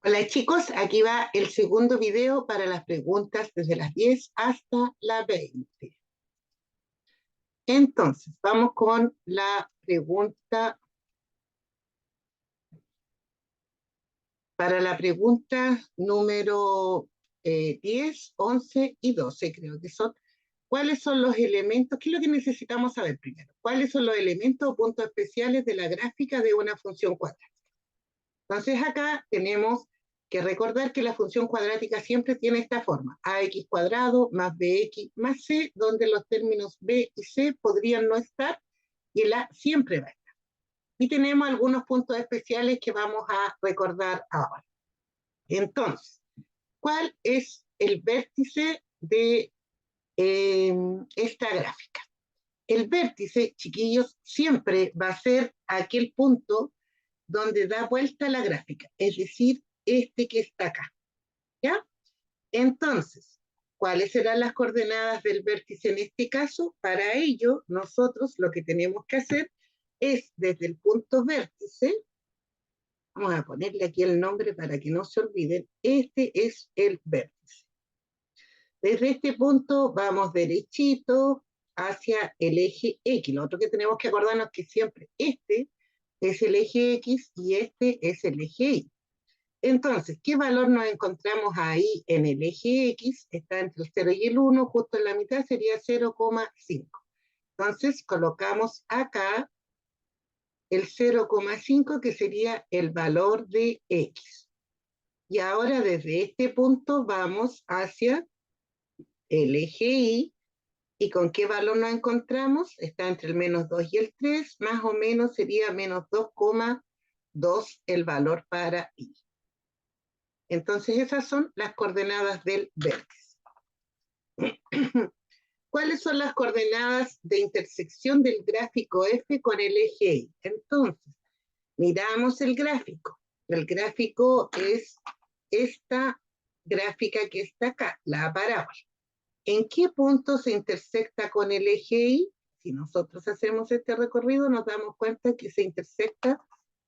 Hola chicos, aquí va el segundo video para las preguntas desde las 10 hasta las 20. Entonces, vamos con la pregunta. Para la pregunta número 10, 11 y 12, creo que son. ¿Cuáles son los elementos? ¿Qué es lo que necesitamos saber primero? ¿Cuáles son los elementos o puntos especiales de la gráfica de una función cuadrática? Entonces acá tenemos que recordar que la función cuadrática siempre tiene esta forma, ax cuadrado más bx más c, donde los términos b y c podrían no estar y el a siempre va a estar. Y tenemos algunos puntos especiales que vamos a recordar ahora. Entonces, ¿cuál es el vértice de esta gráfica? El vértice, chiquillos, siempre va a ser aquel punto donde da vuelta la gráfica, es decir, este que está acá, ¿ya? Entonces, ¿cuáles serán las coordenadas del vértice en este caso? Para ello, nosotros lo que tenemos que hacer es, desde el punto vértice, vamos a ponerle aquí el nombre para que no se olviden, este es el vértice. Desde este punto vamos derechito hacia el eje X. Lo otro que tenemos que acordarnos es que siempre este es el eje X y este es el eje Y. Entonces, ¿qué valor nos encontramos ahí en el eje X? Está entre el 0 y el 1, justo en la mitad sería 0,5. Entonces, colocamos acá el 0,5 que sería el valor de X. Y ahora desde este punto vamos hacia el eje Y. ¿Y con qué valor nos encontramos? Está entre el menos 2 y el 3, más o menos sería menos 2,2 el valor para Y. Entonces esas son las coordenadas del vértice. ¿Cuáles son las coordenadas de intersección del gráfico F con el eje Y? Entonces, miramos el gráfico. El gráfico es esta gráfica que está acá, la parábola. ¿En qué punto se intersecta con el eje Y? Si nosotros hacemos este recorrido, nos damos cuenta que se intersecta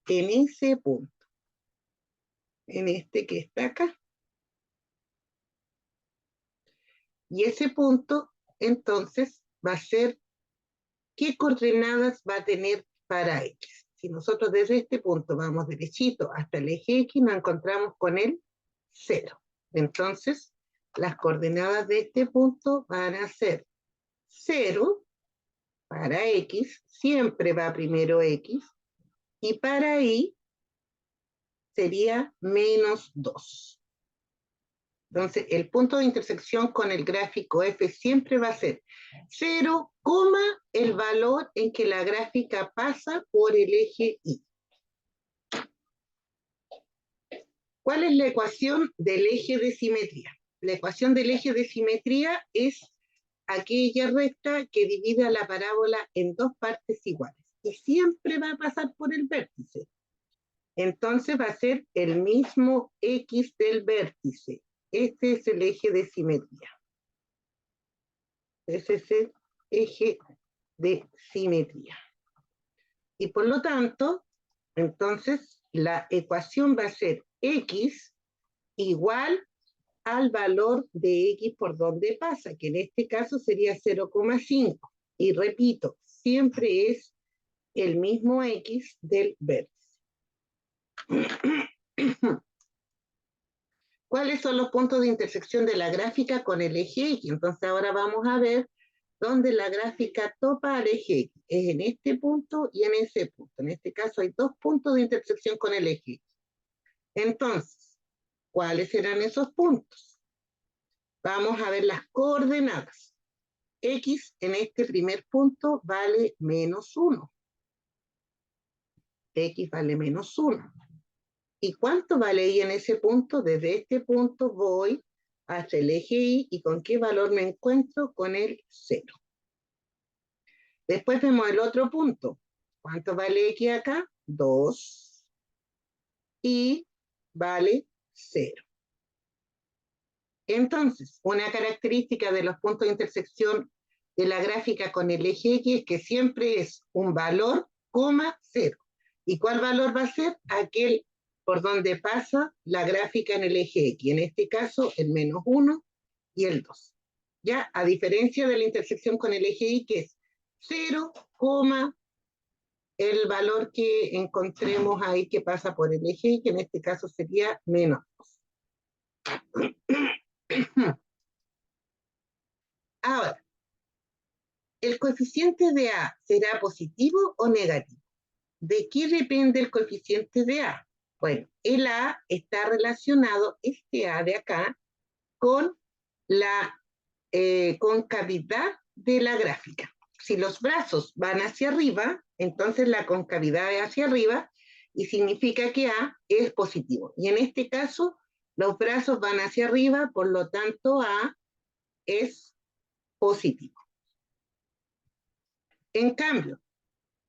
en ese punto, en este que está acá. Y ese punto, entonces, va a ser qué coordenadas va a tener para X. Si nosotros desde este punto vamos derechito hasta el eje X, nos encontramos con el 0. Entonces, las coordenadas de este punto van a ser 0 para X, siempre va primero X, y para Y sería menos 2. Entonces, el punto de intersección con el gráfico F siempre va a ser 0, el valor en que la gráfica pasa por el eje Y. ¿Cuál es la ecuación del eje de simetría? La ecuación del eje de simetría es aquella recta que divide a la parábola en dos partes iguales y siempre va a pasar por el vértice. Entonces va a ser el mismo X del vértice. Este es el eje de simetría. Ese es el eje de simetría. Y por lo tanto, entonces la ecuación va a ser X igual al valor de X por donde pasa, que en este caso sería 0,5. Y repito, siempre es el mismo X del vértice. ¿Cuáles son los puntos de intersección de la gráfica con el eje X? Entonces ahora vamos a ver dónde la gráfica topa al eje X. Es en este punto y en ese punto. En este caso hay dos puntos de intersección con el eje X. Entonces, ¿cuáles serán esos puntos? Vamos a ver las coordenadas. X en este primer punto vale menos 1. X vale menos 1. ¿Y cuánto vale Y en ese punto? Desde este punto voy hasta el eje Y ¿con qué valor me encuentro? Con el 0. Después vemos el otro punto. ¿Cuánto vale X acá? 2. Y vale 0. Entonces, una característica de los puntos de intersección de la gráfica con el eje X es que siempre es un valor, 0. ¿Y cuál valor va a ser? Aquel por donde pasa la gráfica en el eje X. En este caso, el -1 y el 2. ¿Ya? A diferencia de la intersección con el eje Y, que es 0, el valor que encontremos ahí que pasa por el eje Y, que en este caso sería -2. Ahora, ¿el coeficiente de A será positivo o negativo? ¿De qué depende el coeficiente de A? Bueno, el A está relacionado, este A de acá, con la concavidad de la gráfica. Si los brazos van hacia arriba, entonces la concavidad es hacia arriba y significa que A es positivo. Y en este caso, los brazos van hacia arriba, por lo tanto A es positivo. En cambio,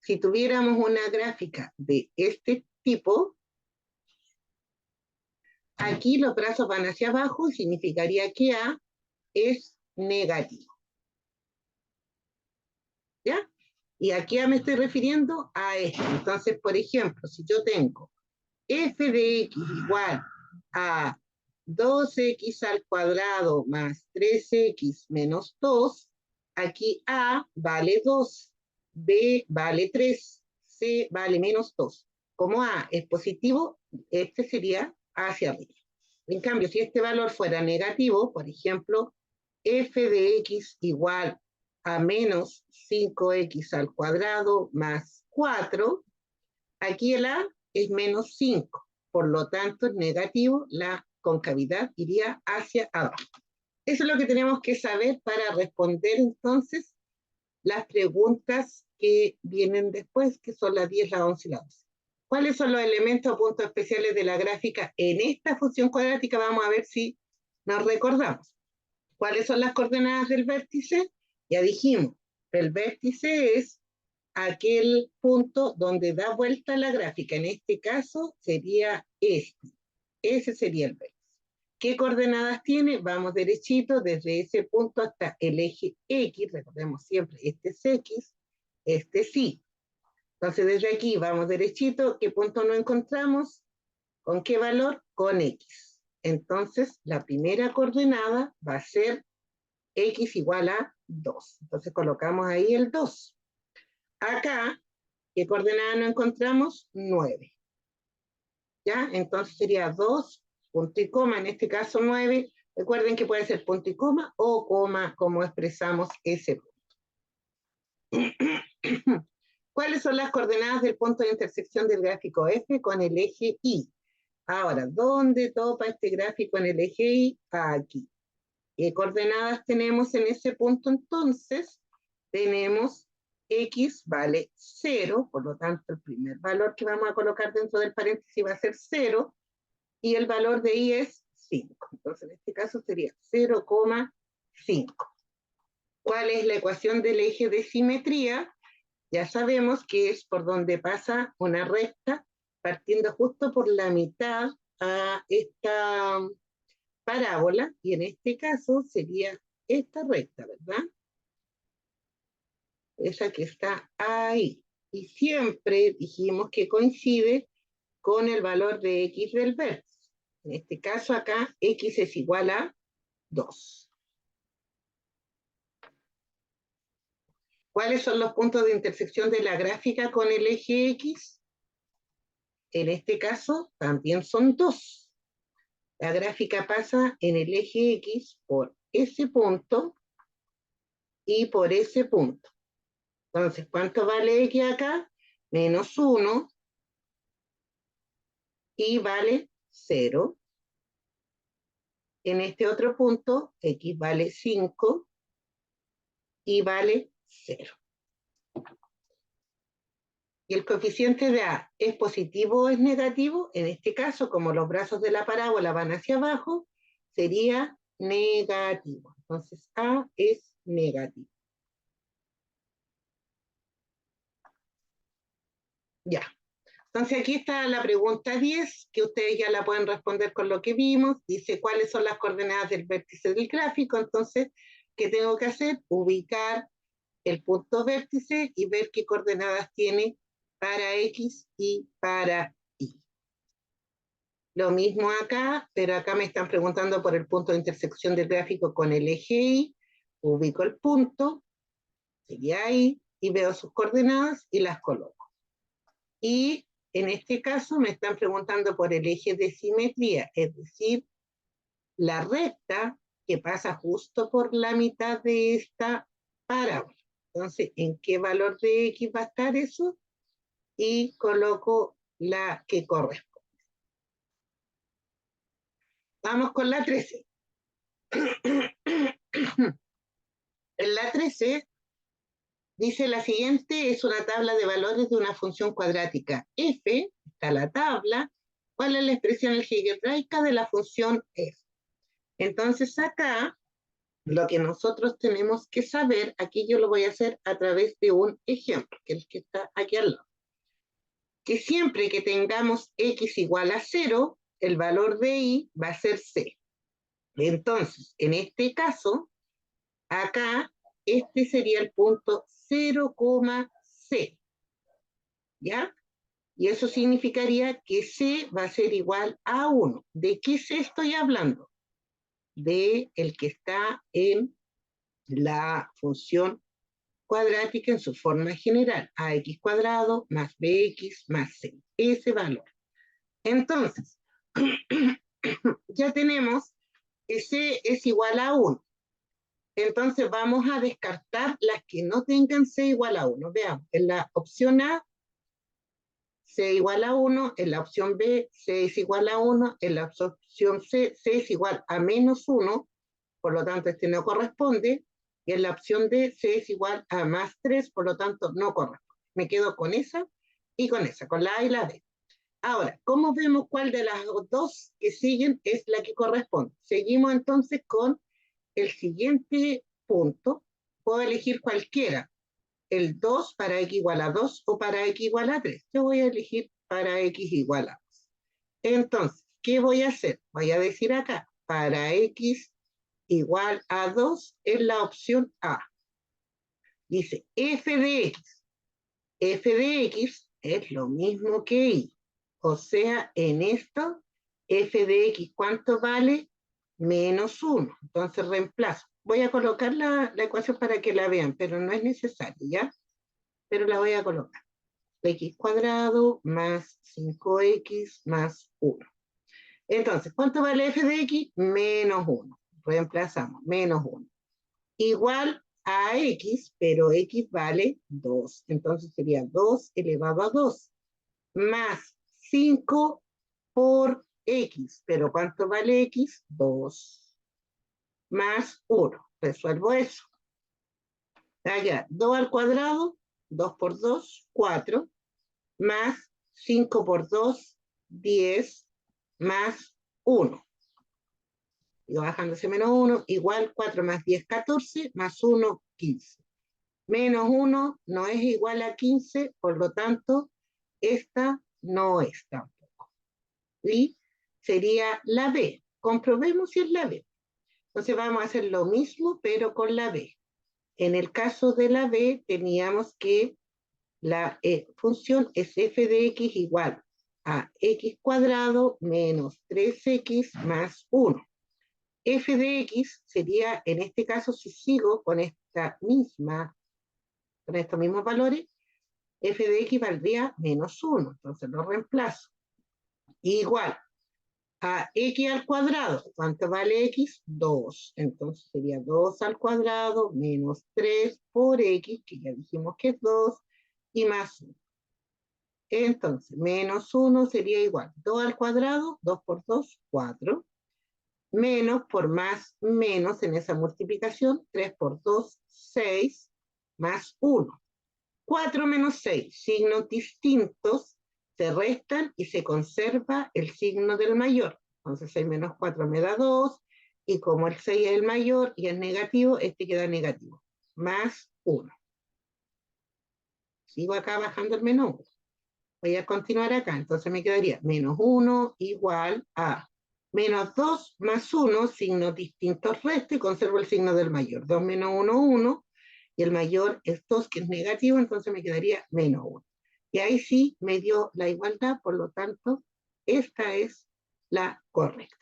si tuviéramos una gráfica de este tipo, aquí los brazos van hacia abajo y significaría que A es negativo. ¿Ya? Y aquí ya me estoy refiriendo a esto. Entonces, por ejemplo, si yo tengo f de x igual a 2x al cuadrado más 3x menos 2, aquí A vale 2, B vale 3, C vale menos 2. Como A es positivo, este sería hacia arriba. En cambio, si este valor fuera negativo, por ejemplo, f de x igual a menos 5x al cuadrado más 4, aquí el A es menos 5, por lo tanto es negativo, la concavidad iría hacia abajo. Eso es lo que tenemos que saber para responder entonces las preguntas que vienen después, que son las 10, la 11 y la 12. ¿Cuáles son los elementos o puntos especiales de la gráfica en esta función cuadrática? Vamos a ver si nos recordamos. ¿Cuáles son las coordenadas del vértice? Ya dijimos, el vértice es aquel punto donde da vuelta la gráfica. En este caso sería este. Ese sería el vértice. ¿Qué coordenadas tiene? Vamos derechito desde ese punto hasta el eje X. Recordemos siempre, este es X, este sí. Entonces desde aquí vamos derechito. ¿Qué punto no encontramos? ¿Con qué valor? Con X. Entonces la primera coordenada va a ser X igual a 2. Entonces colocamos ahí el 2. Acá, ¿qué coordenada no encontramos? 9. ¿Ya? Entonces sería 2, punto y coma, en este caso 9. Recuerden que puede ser punto y coma o coma, como expresamos ese punto. ¿Cuáles son las coordenadas del punto de intersección del gráfico F con el eje Y? Ahora, ¿dónde topa este gráfico en el eje Y? Aquí. ¿Qué coordenadas tenemos en ese punto entonces? Tenemos X vale 0, por lo tanto el primer valor que vamos a colocar dentro del paréntesis va a ser 0, y el valor de Y es 5. Entonces en este caso sería 0,5. ¿Cuál es la ecuación del eje de simetría? Ya sabemos que es por donde pasa una recta, partiendo justo por la mitad a esta parábola, y en este caso sería esta recta, ¿verdad? Esa que está ahí. Y siempre dijimos que coincide con el valor de X del vértice. En este caso acá, X es igual a 2. ¿Cuáles son los puntos de intersección de la gráfica con el eje X? En este caso también son 2. La gráfica pasa en el eje X por ese punto y por ese punto. Entonces, ¿cuánto vale X acá? Menos 1 y vale 0. En este otro punto, X vale 5 y vale 0. ¿Y el coeficiente de A es positivo o es negativo? En este caso, como los brazos de la parábola van hacia abajo, sería negativo. Entonces, A es negativo. Ya. Entonces, aquí está la pregunta 10, que ustedes ya la pueden responder con lo que vimos. Dice, ¿cuáles son las coordenadas del vértice del gráfico? Entonces, ¿qué tengo que hacer? Ubicar el punto vértice y ver qué coordenadas tiene para X y para Y. Lo mismo acá, pero acá me están preguntando por el punto de intersección del gráfico con el eje Y. Ubico el punto, sería ahí, y veo sus coordenadas y las coloco. Y en este caso me están preguntando por el eje de simetría, es decir, la recta que pasa justo por la mitad de esta parábola. Entonces, ¿en qué valor de X va a estar eso? Y coloco la que corresponde. Vamos con la 13. En la 13 dice la siguiente, es una tabla de valores de una función cuadrática f, está la tabla, ¿cuál es la expresión algebraica de la función f? Entonces acá, lo que nosotros tenemos que saber, aquí yo lo voy a hacer a través de un ejemplo, que es el que está aquí al lado, que siempre que tengamos x igual a 0, el valor de y va a ser c. Entonces, en este caso, acá, este sería el punto 0,c, ¿ya? Y eso significaría que c va a ser igual a 1. ¿De qué c estoy hablando? De el que está en la función cuadrática en su forma general, ax cuadrado más bx más c, ese valor. Entonces, ya tenemos que c es igual a 1. Entonces vamos a descartar las que no tengan c igual a 1. Veamos, en la opción A, c igual a 1, en la opción B, c es igual a 1, en la opción C, c es igual a menos 1, por lo tanto este no corresponde, y en la opción D, c es igual a más 3, por lo tanto no corresponde. Me quedo con esa y con esa, con la A y la B. Ahora, ¿cómo vemos cuál de las dos que siguen es la que corresponde? Seguimos entonces con el siguiente punto. Puedo elegir cualquiera, el 2 para x igual a 2 o para x igual a 3. Yo voy a elegir para x igual a 2. Entonces, ¿qué voy a hacer? Voy a decir acá, para x igual a 2 es la opción A. Dice f de x. F de x es lo mismo que y. O sea, en esto, f de x, ¿cuánto vale? Menos 1. Entonces reemplazo. Voy a colocar la ecuación para que la vean, pero no es necesario, ¿ya? Pero la voy a colocar. X cuadrado más 5x más 1. Entonces, ¿cuánto vale f de x? Menos 1. Reemplazamos, menos 1. Igual a x, pero x vale 2. Entonces sería 2 elevado a 2 más 5 por x. ¿Pero cuánto vale x? 2 más 1. Resuelvo eso. Allá, 2 al cuadrado, 2 por 2, 4, más 5 por 2, 10, más 1. Y bajándose menos 1, igual 4 más 10, 14, más 1, 15. Menos 1 no es igual a 15, por lo tanto, esta no es tampoco. Y sería la B. Comprobemos si es la B. Entonces vamos a hacer lo mismo, pero con la B. En el caso de la B, teníamos que la función es f de x igual a x cuadrado menos 3x más 1. F de x sería, en este caso, si sigo con con estos mismos valores, f de x valdría menos 1, entonces lo reemplazo. Igual a x al cuadrado, ¿cuánto vale x? 2, entonces sería 2 al cuadrado menos 3 por x, que ya dijimos que es 2, y más 1. Entonces, menos 1 sería igual, 2 al cuadrado, 2 por 2, 4, menos por más, menos en esa multiplicación, 3 por 2, 6, más 1. 4 menos 6, signos distintos, se restan y se conserva el signo del mayor. Entonces 6 menos 4 me da 2, y como el 6 es el mayor y es negativo, este queda negativo, más 1. Sigo acá bajando el menos 1. Voy a continuar acá, entonces me quedaría menos 1 igual a menos 2 más 1, signos distintos resto y conservo el signo del mayor. 2 menos 1, 1, y el mayor es 2, que es negativo, entonces me quedaría menos 1. Y ahí sí me dio la igualdad, por lo tanto, esta es la correcta.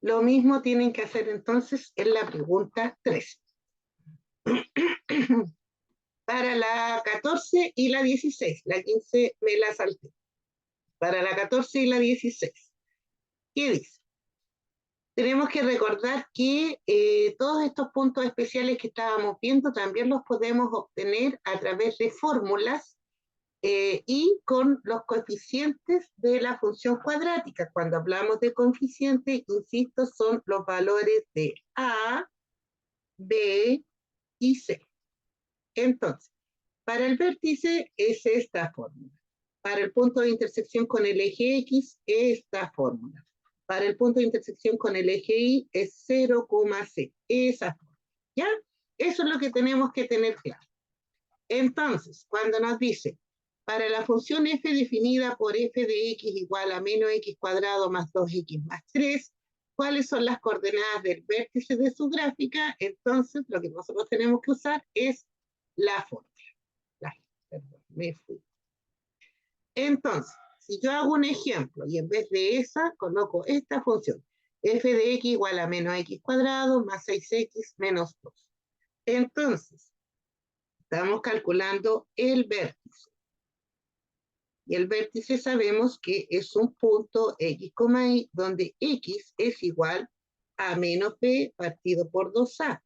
Lo mismo tienen que hacer entonces en la pregunta 13. Para la 14 y la 16, la 15 me la salté. Para la 14 y la 16, ¿qué dice? Tenemos que recordar que todos estos puntos especiales que estábamos viendo también los podemos obtener a través de fórmulas y con los coeficientes de la función cuadrática. Cuando hablamos de coeficientes, insisto, son los valores de A, B y C. Entonces, para el vértice es esta fórmula. Para el punto de intersección con el eje X, esta fórmula. Para el punto de intersección con el eje Y es 0,c. Esa fórmula. ¿Ya? Eso es lo que tenemos que tener claro. Entonces, cuando nos dice, para la función f definida por f de x igual a menos x cuadrado más 2x más 3, ¿cuáles son las coordenadas del vértice de su gráfica? Entonces, lo que nosotros tenemos que usar es la fórmula. Perdón, me fui. Entonces, si yo hago un ejemplo y en vez de esa coloco esta función, f de x igual a menos x cuadrado más 6x menos 2. Entonces, estamos calculando el vértice. Y el vértice sabemos que es un punto x, y, donde x es igual a menos b partido por 2a.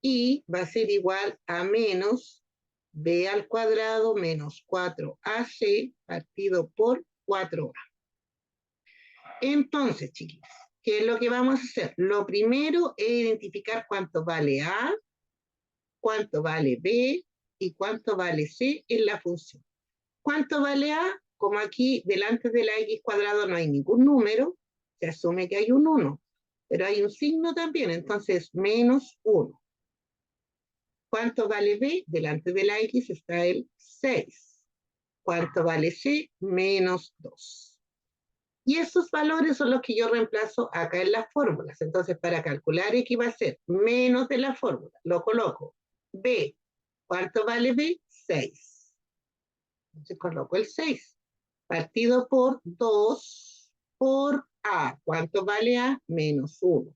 Y va a ser igual a menos b al cuadrado menos 4ac partido por 4a. Entonces, chiquillos, ¿qué es lo que vamos a hacer? Lo primero es identificar cuánto vale a, cuánto vale b y cuánto vale c en la función. ¿Cuánto vale a? Como aquí delante de la x cuadrado no hay ningún número, se asume que hay un 1, pero hay un signo también, entonces menos 1. ¿Cuánto vale b? Delante de la x está el 6. ¿Cuánto vale c? Menos 2. Y esos valores son los que yo reemplazo acá en las fórmulas. Entonces, para calcular x va a ser menos de la fórmula. Lo coloco. B. ¿Cuánto vale b? 6. Entonces coloco el 6. Partido por 2 por a. ¿Cuánto vale a? Menos 1.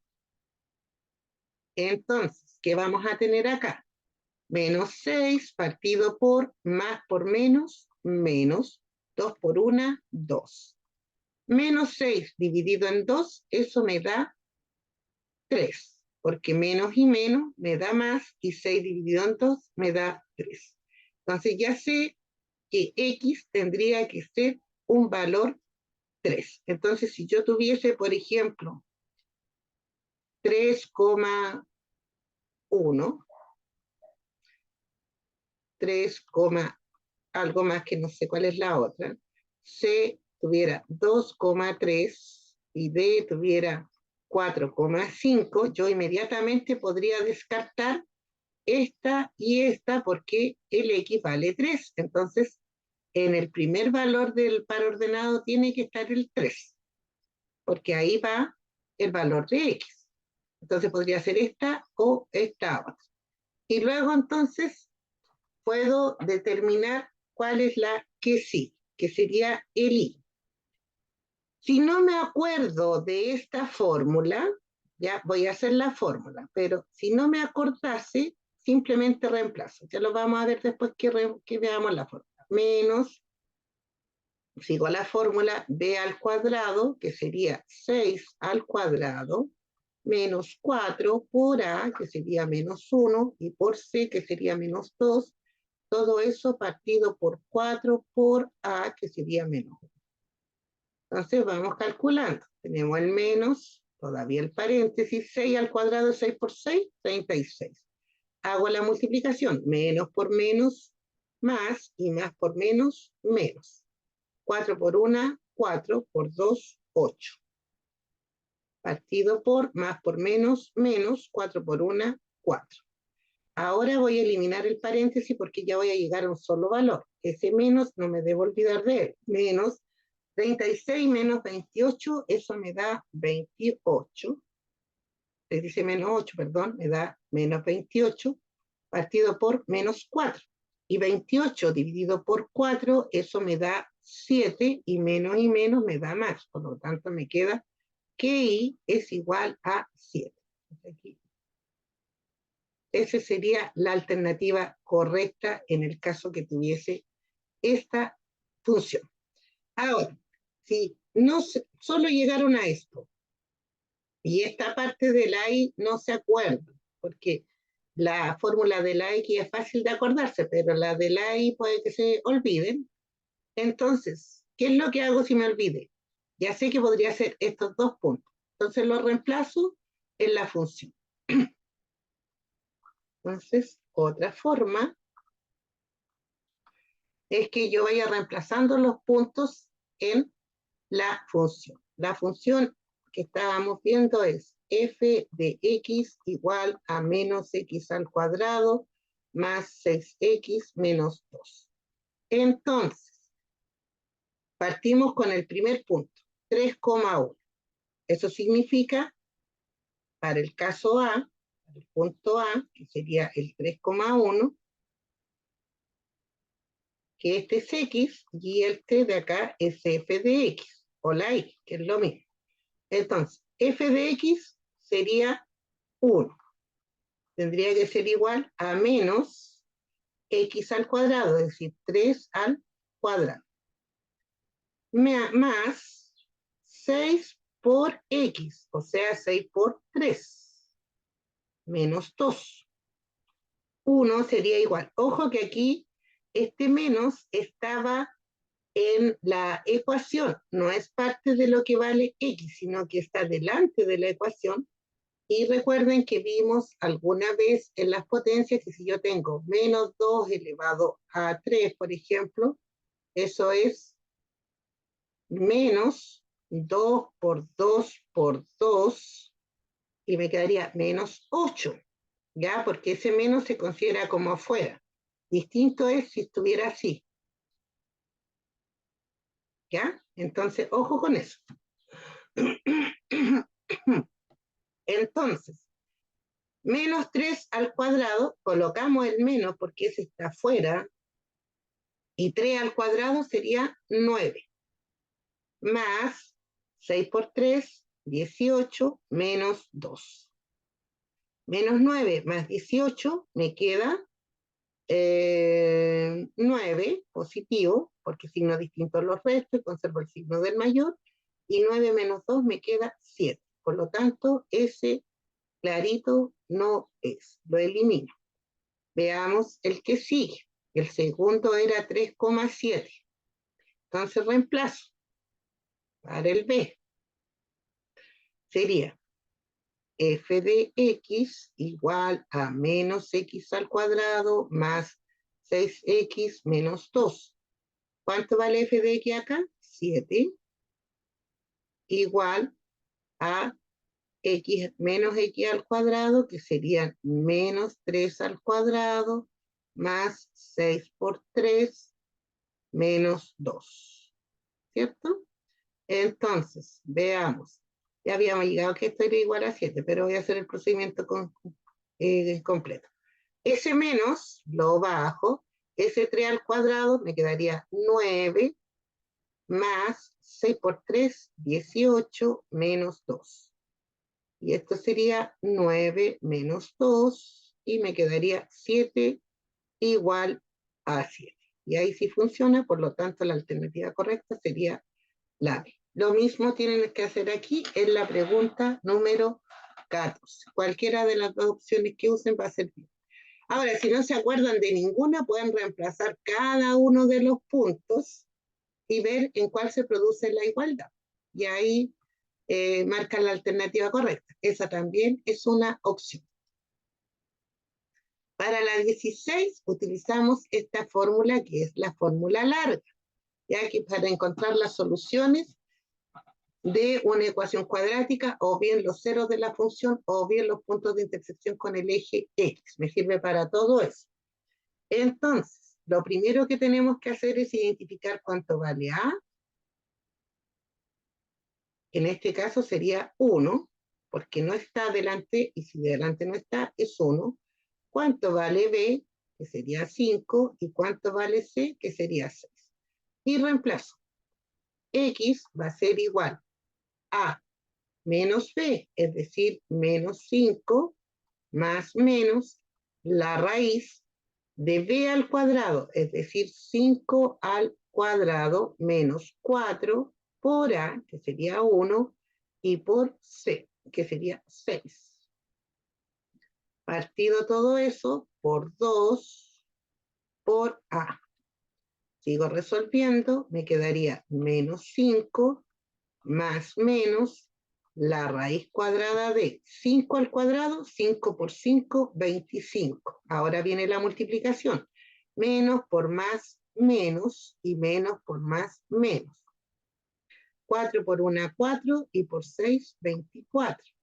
Entonces, ¿qué vamos a tener acá? Menos 6 partido por más por menos, menos 2 por 1, 2. Menos 6 dividido en 2, eso me da 3, porque menos y menos me da más, y 6 dividido en 2 me da 3. Entonces ya sé que x tendría que ser un valor 3. Entonces si yo tuviese, por ejemplo, 3,1, 3, algo más que no sé cuál es la otra, C tuviera 2,3 y D tuviera 4,5, yo inmediatamente podría descartar esta y esta porque el X vale 3. Entonces, en el primer valor del par ordenado tiene que estar el 3, porque ahí va el valor de X. Entonces podría ser esta o esta otra. Y luego entonces puedo determinar cuál es la que sí, que sería el I. Si no me acuerdo de esta fórmula, ya voy a hacer la fórmula, pero si no me acordase, simplemente reemplazo. Ya lo vamos a ver después que veamos la fórmula. Menos, sigo la fórmula b al cuadrado, que sería 6 al cuadrado, menos 4 por a, que sería menos 1, y por c, que sería menos 2, todo eso partido por 4 por a, que sería menos 1. Entonces vamos calculando. Tenemos el menos, todavía el paréntesis, 6 al cuadrado, 6 por 6, 36. Hago la multiplicación, menos por menos, más, y más por menos, menos. 4 por 1, 4, por 2, 8. Partido por, más por menos, menos, 4 por 1, 4. Ahora voy a eliminar el paréntesis porque ya voy a llegar a un solo valor. Ese menos no me debo olvidar de él. Menos 36 menos 28, eso me da 28. Se dice menos 8, perdón, me da menos 28, partido por menos 4. Y 28 dividido por 4, eso me da 7, y menos me da más. Por lo tanto, me queda que I es igual a 7. Aquí. Esa sería la alternativa correcta en el caso que tuviese esta función. Ahora, si no solo llegaron a esto, y esta parte de la I no se acuerda, porque la fórmula de la X es fácil de acordarse, pero la de la I puede que se olviden. Entonces, ¿qué es lo que hago si me olvide? Ya sé que podría ser estos dos puntos. Entonces lo reemplazo en la función. Entonces, otra forma es que yo vaya reemplazando los puntos en la función. La función que estábamos viendo es f de x igual a menos x al cuadrado más 6x menos 2. Entonces, partimos con el primer punto, 3,1. Eso significa, para el caso A, para el punto A, que sería el 3,1, que este es x y este de acá es f de x, o la y, que es lo mismo. Entonces, f de x sería 1. Tendría que ser igual a menos x al cuadrado, es decir, 3 al cuadrado. Más 6 por x, o sea, 6 por 3, menos 2. 1 sería igual. Ojo que aquí este menos estaba en la ecuación, no es parte de lo que vale x, sino que está delante de la ecuación. Y recuerden que vimos alguna vez en las potencias que si yo tengo menos 2 elevado a 3, por ejemplo, eso es menos 2 por 2 por 2 y me quedaría menos 8, ¿ya? Porque ese menos se considera como afuera. Distinto es si estuviera así, ¿ya? Entonces, ojo con eso. Entonces, menos 3 al cuadrado, colocamos el menos porque ese está afuera, y 3 al cuadrado sería 9, más 6 por 3, 18, menos 2. Menos 9 más 18 me queda 9 positivo, porque signos distintos los restos, conservo el signo del mayor, y 9 menos 2 me queda 7. Por lo tanto, ese clarito no es, lo elimino. Veamos el que sigue. El segundo era 3,7. Entonces reemplazo para el B. Sería f de x igual a menos x al cuadrado más 6x menos 2. ¿Cuánto vale f de x acá? 7. Igual a x menos x al cuadrado, que serían menos 3 al cuadrado, más 6 por 3, menos 2. ¿Cierto? Entonces, veamos. Ya habíamos llegado que esto era igual a 7, pero voy a hacer el procedimiento completo. Ese menos lo bajo, ese 3 al cuadrado me quedaría 9 más 6 por 3, 18 menos 2. Y esto sería 9 menos 2 y me quedaría 7 igual a 7. Y ahí sí funciona, por lo tanto la alternativa correcta sería la B. Lo mismo tienen que hacer aquí en la pregunta número 14. Cualquiera de las dos opciones que usen va a ser bien. Ahora, si no se acuerdan de ninguna, pueden reemplazar cada uno de los puntos y ver en cuál se produce la igualdad. Y ahí marcan la alternativa correcta. Esa también es una opción. Para la 16 utilizamos esta fórmula que es la fórmula larga, ya que para encontrar las soluciones de una ecuación cuadrática, o bien los ceros de la función, o bien los puntos de intersección con el eje X. Me sirve para todo eso. Entonces, lo primero que tenemos que hacer es identificar cuánto vale A. En este caso sería 1, porque no está delante, y si delante no está, es 1. ¿Cuánto vale B? Que sería 5. ¿Y cuánto vale C? Que sería 6. Y reemplazo. X va a ser igual a menos b, es decir, menos 5 más menos la raíz de b al cuadrado, es decir, 5 al cuadrado menos 4 por a, que sería 1, y por c, que sería 6. Partido todo eso por 2 por a. Sigo resolviendo, me quedaría menos 5 más menos la raíz cuadrada de 5 al cuadrado, 5 por 5, 25. Ahora viene la multiplicación. Menos por más, menos, y menos por más, menos. 4 por 1, 4, y por 6, 24.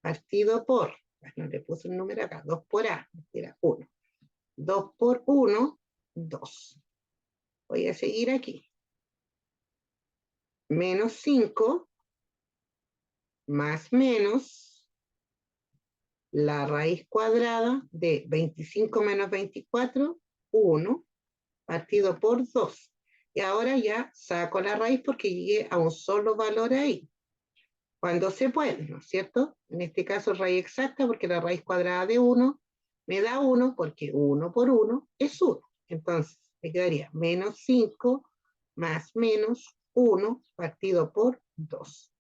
Partido por, bueno, le puse un número acá, 2 por a, era 1. 2 por 1, 2. Voy a seguir aquí. Menos 5 más menos la raíz cuadrada de 25 menos 24, 1, partido por 2. Y ahora ya saco la raíz porque llegué a un solo valor ahí. Cuando se puede, ¿no es cierto? En este caso raíz exacta porque la raíz cuadrada de 1 me da 1 porque 1 por 1 es 1. Entonces me quedaría menos 5 más menos 1 partido por 2.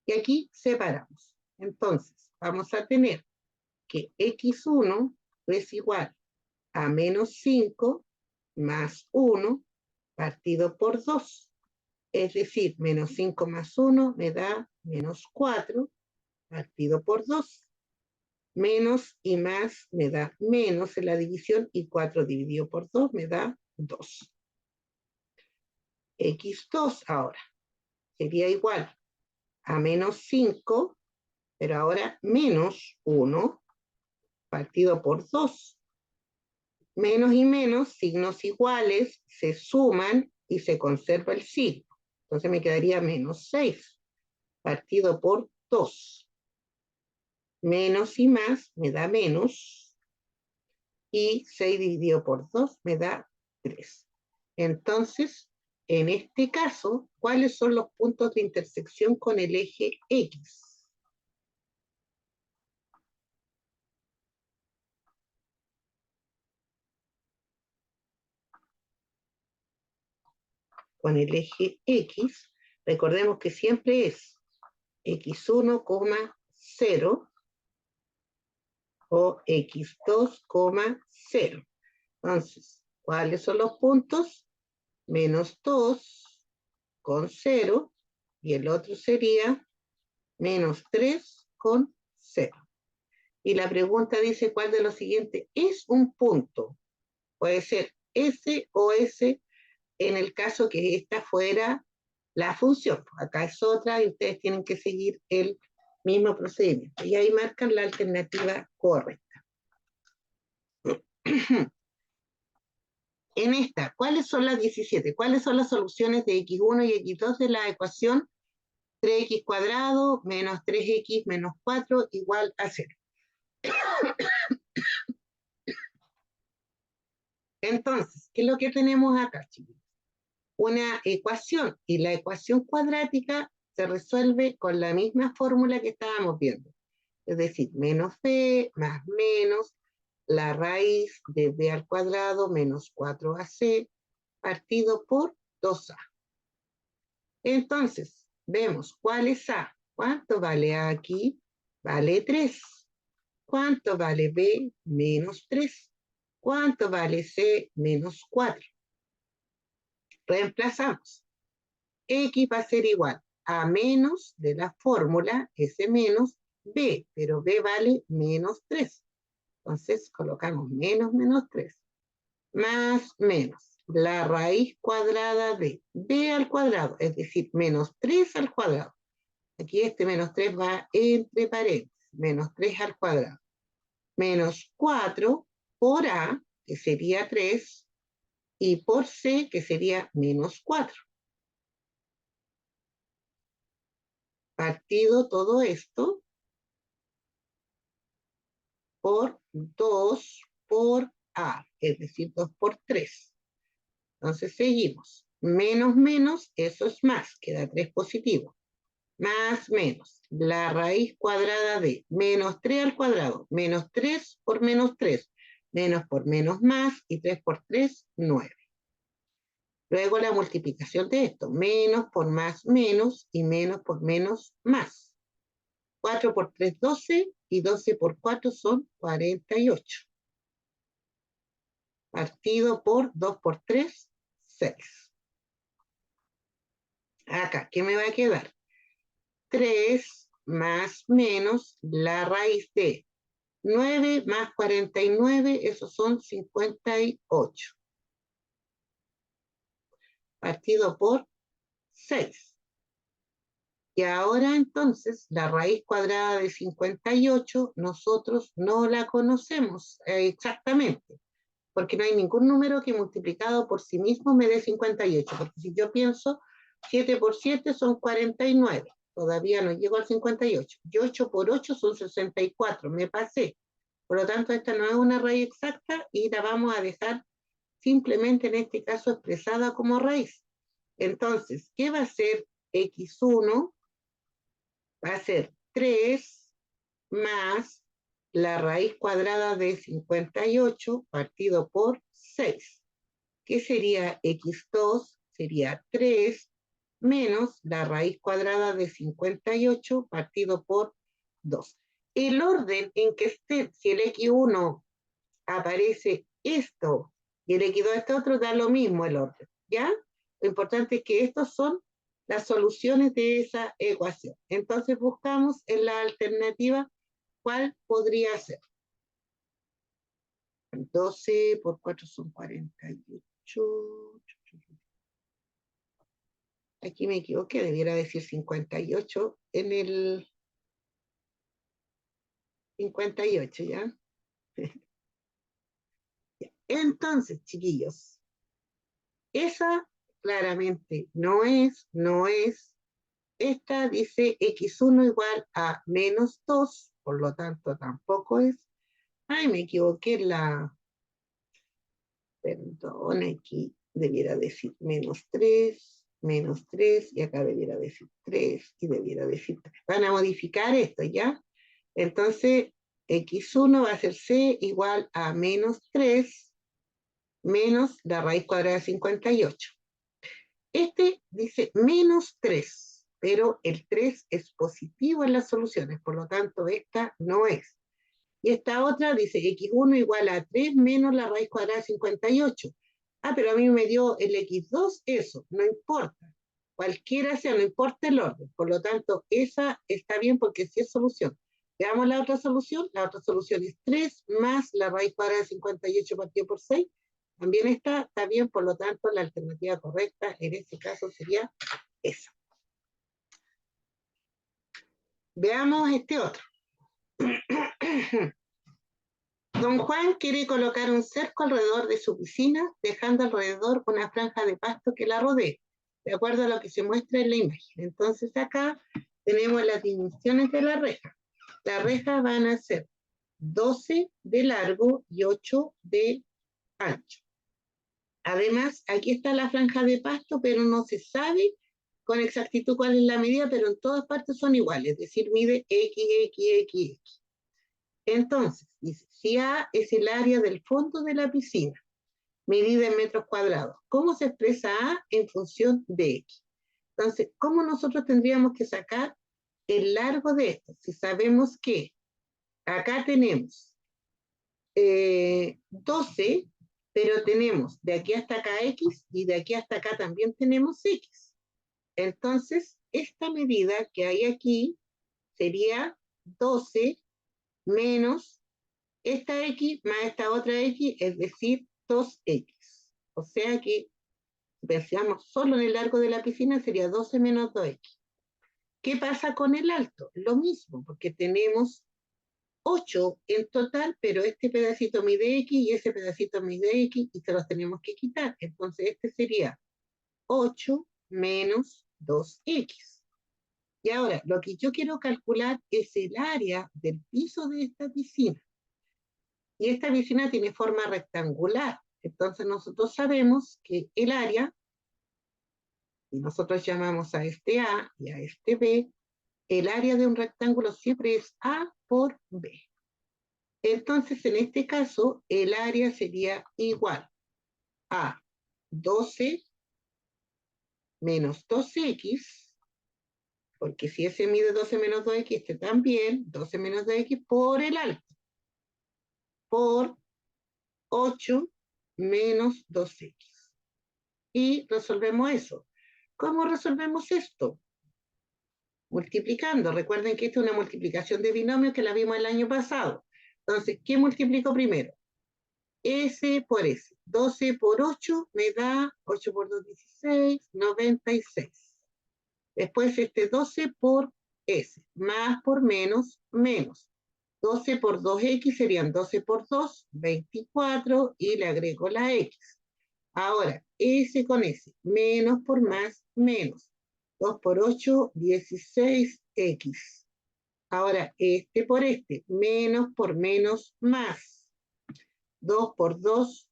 Y aquí separamos. Entonces vamos a tener que x1 es igual a menos 5 más 1 partido por 2. Es decir, menos 5 más 1 me da menos 4 partido por 2. Menos y más me da menos en la división y 4 dividido por 2 me da 2. x2 ahora sería igual a menos 5, pero ahora menos 1 partido por 2. Menos y menos, signos iguales, se suman y se conserva el signo. Entonces me quedaría menos 6 partido por 2. Menos y más me da menos. Y 6 dividido por 2 me da 3. Entonces, en este caso, ¿cuáles son los puntos de intersección con el eje X? Con el eje X, recordemos que siempre es x1, 0 o x2, 0. Entonces, ¿cuáles son los puntos? Menos 2 con 0 y el otro sería menos 3 con 0. Y la pregunta dice, ¿cuál de los siguientes es un punto? Puede ser S o S en el caso que esta fuera la función. Acá es otra y ustedes tienen que seguir el mismo procedimiento. Y ahí marcan la alternativa correcta. En esta, ¿cuáles son las 17? ¿Cuáles son las soluciones de x1 y x2 de la ecuación 3x cuadrado menos 3x menos 4 igual a 0? Entonces, ¿qué es lo que tenemos acá, chicos? Una ecuación, y la ecuación cuadrática se resuelve con la misma fórmula que estábamos viendo. Es decir, menos b más menos la raíz de b al cuadrado menos 4ac partido por 2a. Entonces, vemos cuál es a. ¿Cuánto vale a aquí? Vale 3. ¿Cuánto vale b? Menos 3. ¿Cuánto vale c? Menos 4. Reemplazamos. X va a ser igual a menos de la fórmula S menos B, pero B vale menos 3. Entonces colocamos menos menos 3, más menos la raíz cuadrada de B al cuadrado, es decir, menos 3 al cuadrado. Aquí este menos 3 va entre paréntesis, menos 3 al cuadrado. Menos 4 por A, que sería 3, y por C, que sería menos 4. Partido todo esto por 2 por A, es decir, 2 por 3. Entonces seguimos. Menos, menos, eso es más, queda 3 positivo. más menos la raíz cuadrada de menos 3 al cuadrado, menos 3 por menos 3, menos por menos más, y 3 por 3, 9. Luego la multiplicación de esto, menos por más menos, y menos por menos más. 4 por 3, 12, y 12 por 4 son 48. Partido por 2 por 3, 6. Acá, ¿qué me va a quedar? 3 más menos la raíz de 9 más 49, esos son 58. Partido por 6. Y ahora entonces la raíz cuadrada de 58 nosotros no la conocemos exactamente, porque no hay ningún número que multiplicado por sí mismo me dé 58, porque si yo pienso 7 por 7 son 49, todavía no llego al 58, y 8 por 8 son 64, me pasé. Por lo tanto, esta no es una raíz exacta y la vamos a dejar simplemente en este caso expresada como raíz. Entonces, ¿qué va a ser x1? Va a ser 3 más la raíz cuadrada de 58 partido por 6. ¿Qué sería x2? Sería 3 menos la raíz cuadrada de 58 partido por 2. El orden en que esté, si el x1 aparece esto y el x2 este otro, da lo mismo el orden, ¿ya? Lo importante es que estos son las soluciones de esa ecuación. Entonces buscamos en la alternativa cuál podría ser. 12 por 4 son 48. Aquí me equivoqué, debiera decir 58 en el 58, ¿ya? Entonces, chiquillos, esa claramente no es. Esta dice x1 igual a menos 2, por lo tanto tampoco es. Ay, me equivoqué en la... Perdón, aquí debiera decir menos 3, y acá debiera decir 3, y debiera decir 3. Van a modificar esto, ¿ya? Entonces, x1 va a ser c igual a menos 3 menos la raíz cuadrada de 58. Este dice menos 3, pero el 3 es positivo en las soluciones, por lo tanto esta no es. Y esta otra dice x1 igual a 3 menos la raíz cuadrada de 58. Ah, pero a mí me dio el x2 eso, no importa. Cualquiera sea, no importa el orden. Por lo tanto, esa está bien porque sí es solución. Veamos la otra solución. La otra solución es 3 más la raíz cuadrada de 58 partido por 6. También está bien, por lo tanto, la alternativa correcta en este caso sería esa. Veamos este otro. Don Juan quiere colocar un cerco alrededor de su piscina, dejando alrededor una franja de pasto que la rodee, de acuerdo a lo que se muestra en la imagen. Entonces acá tenemos las dimensiones de la reja. Las rejas van a ser 12 de largo y 8 de ancho. Además, aquí está la franja de pasto, pero no se sabe con exactitud cuál es la medida, pero en todas partes son iguales, es decir, mide x. Entonces, dice, si A es el área del fondo de la piscina, medida en metros cuadrados, ¿cómo se expresa A en función de X? Entonces, ¿cómo nosotros tendríamos que sacar el largo de esto? Si sabemos que acá tenemos 12, pero tenemos de aquí hasta acá X y de aquí hasta acá también tenemos X. Entonces, esta medida que hay aquí sería 12 menos esta X más esta otra X, es decir, 2X. O sea que, si pensamos solo en el largo de la piscina, sería 12 menos 2X. ¿Qué pasa con el alto? Lo mismo, porque tenemos 8 en total, pero este pedacito mide X y ese pedacito mide X y se los tenemos que quitar. Entonces, este sería 8 menos 2X. Y ahora, lo que yo quiero calcular es el área del piso de esta piscina. Y esta piscina tiene forma rectangular. Entonces nosotros sabemos que el área, y nosotros llamamos a este A y a este B, el área de un rectángulo siempre es A por B. Entonces, en este caso, el área sería igual a 12 menos 2x, porque si ese mide 12 menos 2x, este también, 12 menos 2x por el alto, por 8 menos 2x. Y resolvemos eso. ¿Cómo resolvemos esto? Multiplicando. Recuerden que esta es una multiplicación de binomios que la vimos el año pasado. Entonces, ¿qué multiplico primero? S por S. 12 por 8 me da 8 por 2, 16, 96. Después este 12 por S. Más por menos, menos. 12 por 2x serían 12 por 2, 24, y le agrego la x. Ahora, S con S, menos por más, menos. 2 por 8, 16x. Ahora, este por este, menos por menos, más. 2 por 2,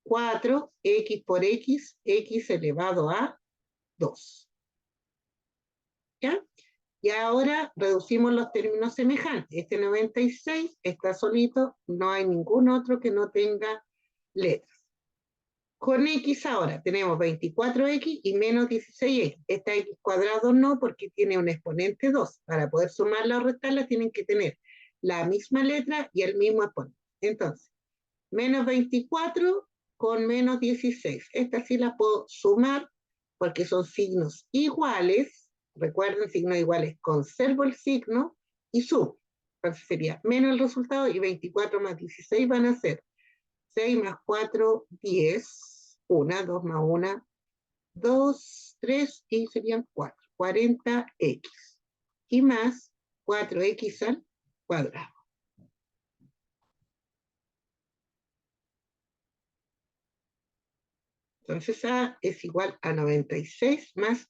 4, x por x, x elevado a 2. ¿Ya? Y ahora reducimos los términos semejantes. Este 96 está solito, no hay ningún otro que no tenga letras. Con x ahora tenemos 24x y menos 16x. Esta x cuadrado no, porque tiene un exponente 2. Para poder sumarla o restarla tienen que tener la misma letra y el mismo exponente. Entonces, menos 24 con menos 16. Estas sí las puedo sumar porque son signos iguales. Recuerden, signos iguales, conservo el signo y sumo. Entonces sería menos el resultado y 24 más 16 van a ser 6 más 4, 10. 1, 2 más 1, 2, 3 y serían 4. 40x. Y más 4x al cuadrado. Entonces A es igual a 96 más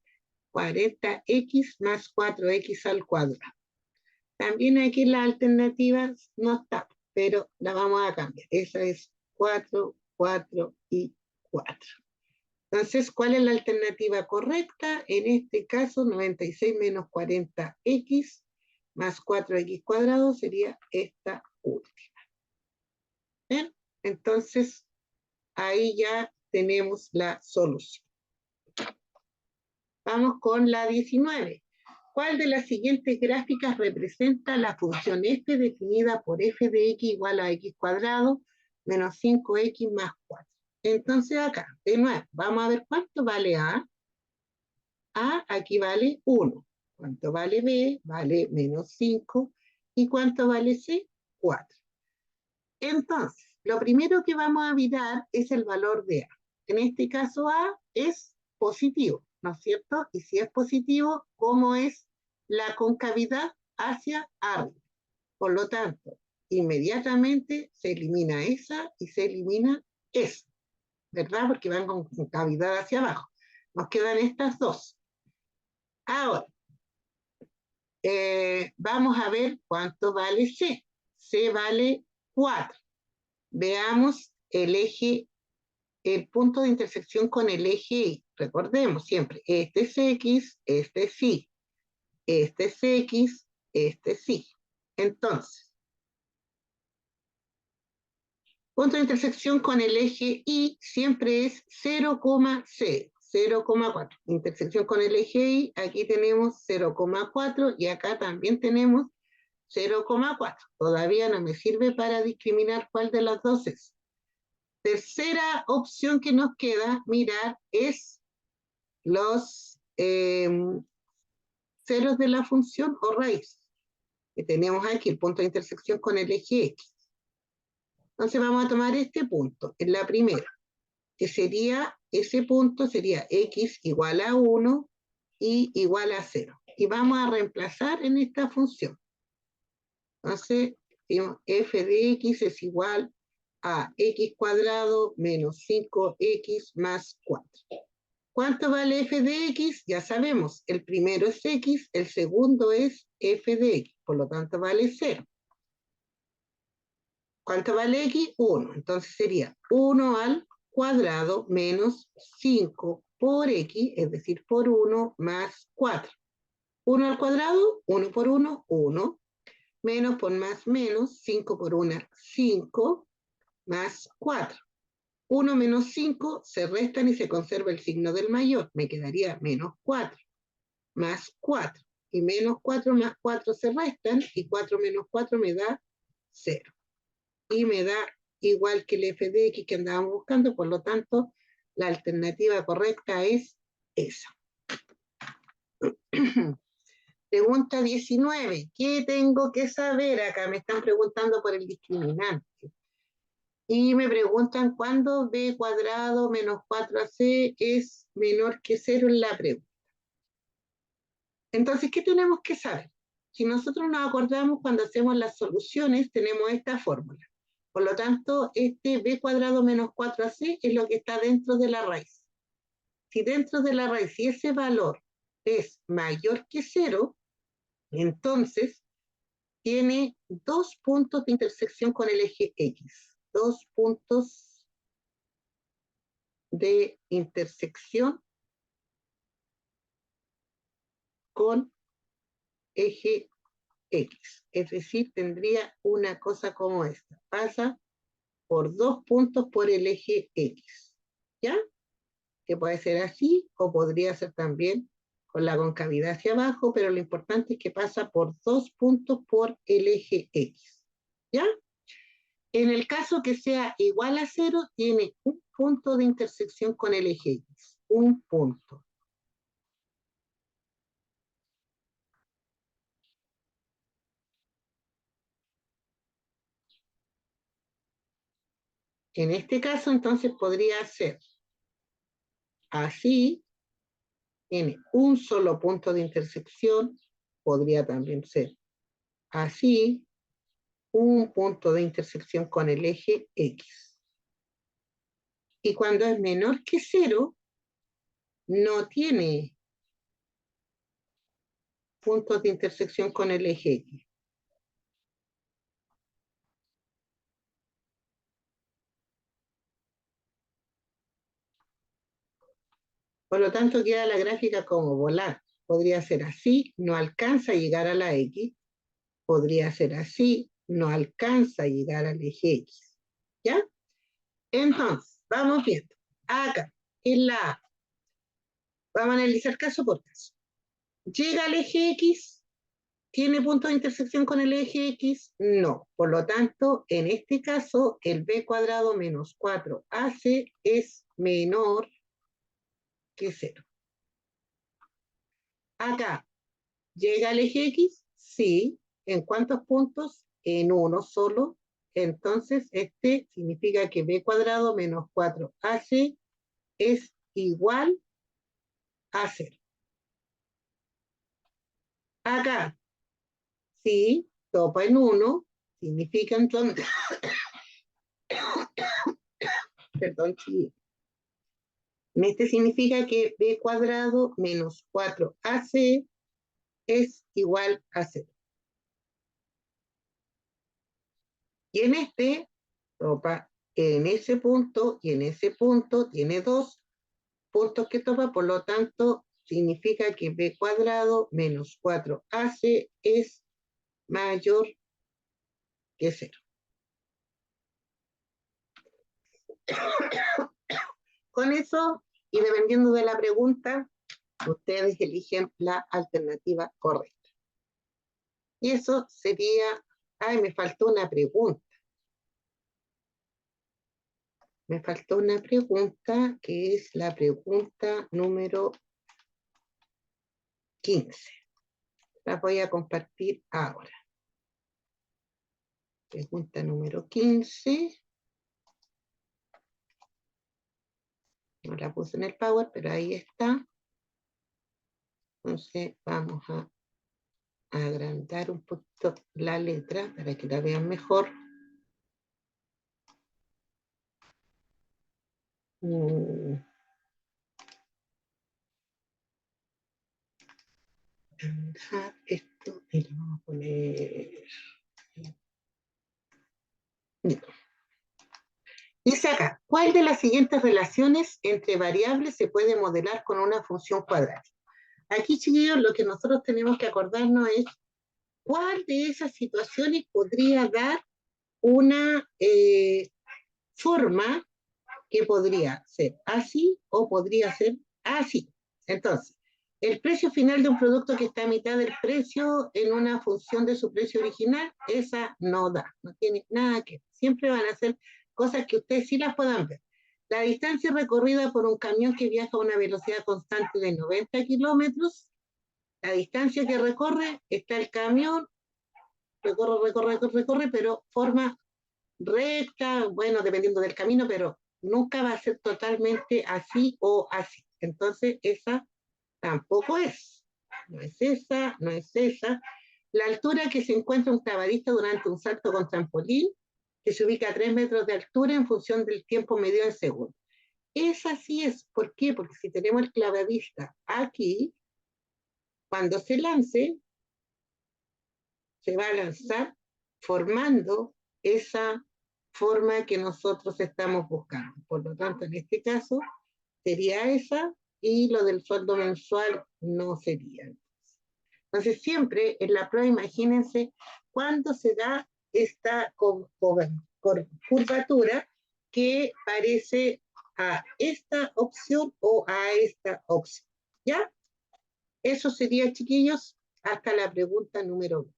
40x más 4x al cuadrado. También aquí la alternativa no está, pero la vamos a cambiar. Esa es 4, 4 y 4. Entonces, ¿cuál es la alternativa correcta? En este caso, 96 menos 40x más 4x cuadrado sería esta última. ¿Bien? Entonces, ahí ya tenemos la solución. Vamos con la 19. ¿Cuál de las siguientes gráficas representa la función f definida por f de x igual a x cuadrado menos 5x más 4? Entonces acá, de nuevo, vamos a ver cuánto vale A. A aquí vale 1. ¿Cuánto vale B? Vale menos 5. ¿Y cuánto vale C? 4. Entonces, lo primero que vamos a mirar es el valor de A. En este caso A es positivo, ¿no es cierto? Y si es positivo, ¿cómo es la concavidad hacia arriba? Por lo tanto, inmediatamente se elimina esa y se elimina esa, ¿verdad? Porque van con concavidad hacia abajo. Nos quedan estas dos. Ahora, vamos a ver cuánto vale C. C vale 4. Veamos el eje, el punto de intersección con el eje Y. Recordemos siempre, este es X, este es Y. Este es X, este es Y. Entonces, punto de intersección con el eje Y siempre es 0,0. 0,4. Intersección con el eje Y, aquí tenemos 0,4 y acá también tenemos 0,4. Todavía no me sirve para discriminar cuál de las dos es. Tercera opción que nos queda mirar es los ceros de la función o raíz, que tenemos aquí, el punto de intersección con el eje X. Entonces vamos a tomar este punto, en la primera, que sería, ese punto sería X igual a 1 y igual a 0. Y vamos a reemplazar en esta función. Entonces, f de x es igual a x cuadrado menos 5x más 4. ¿Cuánto vale f de x? Ya sabemos, el primero es x, el segundo es f de x, por lo tanto vale 0. ¿Cuánto vale x? 1. Entonces sería 1 al cuadrado menos 5 por x, es decir, por 1 más 4. 1 al cuadrado, 1 por 1, 1. Menos por más menos, 5 por 1, 5, más 4. 1 menos 5 se restan y se conserva el signo del mayor. Me quedaría menos 4, más 4. Y menos 4 más 4 se restan y 4 menos 4 me da 0. Y me da igual que el f de x que andábamos buscando, por lo tanto, la alternativa correcta es esa. Pregunta 19. ¿Qué tengo que saber acá? Me están preguntando por el discriminante. Y me preguntan cuándo b cuadrado menos 4ac es menor que 0 en la pregunta. Entonces, ¿qué tenemos que saber? Si nosotros nos acordamos cuando hacemos las soluciones, tenemos esta fórmula. Por lo tanto, este b cuadrado menos 4ac es lo que está dentro de la raíz. Si dentro de la raíz, si ese valor es mayor que 0, entonces tiene dos puntos de intersección con el eje X. Dos puntos de intersección con eje X. Es decir, tendría una cosa como esta. Pasa por 2 puntos por el eje X. ¿Ya? Que puede ser así o podría ser también con la concavidad hacia abajo, pero lo importante es que pasa por 2 puntos por el eje X. ¿Ya? En el caso que sea igual a 0, tiene un punto de intersección con el eje X. Un punto. En este caso, entonces, podría ser así, tiene un solo punto de intersección, podría también ser así, un punto de intersección con el eje X. Y cuando es menor que 0, no tiene puntos de intersección con el eje X. Por lo tanto, queda la gráfica como volar. Podría ser así, no alcanza a llegar a la X. Podría ser así, no alcanza a llegar al eje X. ¿Ya? Entonces, vamos viendo. Acá, en la A, vamos a analizar caso por caso. ¿Llega al eje X? ¿Tiene punto de intersección con el eje X? No. Por lo tanto, en este caso, el b cuadrado menos 4ac es menor que 0. Acá, ¿llega al eje X? Sí. ¿En cuántos puntos? En uno solo. Entonces, este significa que b cuadrado menos 4ac es igual a 0. Acá, sí, topa en 1, significa entonces, perdón, sí. Este significa que b cuadrado menos 4ac es igual a 0. Y en este, topa en ese punto y en ese punto, tiene dos puntos que topa, por lo tanto, significa que b cuadrado menos 4ac es mayor que 0. Con eso, y dependiendo de la pregunta, ustedes eligen la alternativa correcta. Y eso sería, ay, me faltó una pregunta. Me faltó una pregunta que es la pregunta número 15. La voy a compartir ahora. Pregunta número 15. No la puse en el Power, pero ahí está. Entonces vamos a agrandar un poquito la letra para que la vean mejor. Esto y lo vamos a poner. Dice acá, ¿cuál de las siguientes relaciones entre variables se puede modelar con una función cuadrática? Aquí, chiquillos, lo que nosotros tenemos que acordarnos es cuál de esas situaciones podría dar una forma que podría ser así o podría ser así. Entonces, el precio final de un producto que está a mitad del precio en una función de su precio original, esa no da, no tiene nada que ver. Siempre van a ser cosas que ustedes sí las puedan ver. La distancia recorrida por un camión que viaja a una velocidad constante de 90 kilómetros, la distancia que recorre, está el camión, recorre, pero forma recta, bueno, dependiendo del camino, pero nunca va a ser totalmente así o así. Entonces, esa tampoco es. No es esa, no es esa. La altura que se encuentra un clavadista durante un salto con trampolín, que se ubica a 3 metros de altura en función del tiempo medio en segundos. Esa sí es. ¿Por qué? Porque si tenemos el clavadista aquí, cuando se lance, se va a lanzar formando esa forma que nosotros estamos buscando. Por lo tanto, en este caso, sería esa y lo del sueldo mensual no sería. Entonces, siempre en la prueba, imagínense cuándo se da esta curvatura que parece a esta opción o a esta opción. ¿Ya? Eso sería, chiquillos, hasta la pregunta número 1.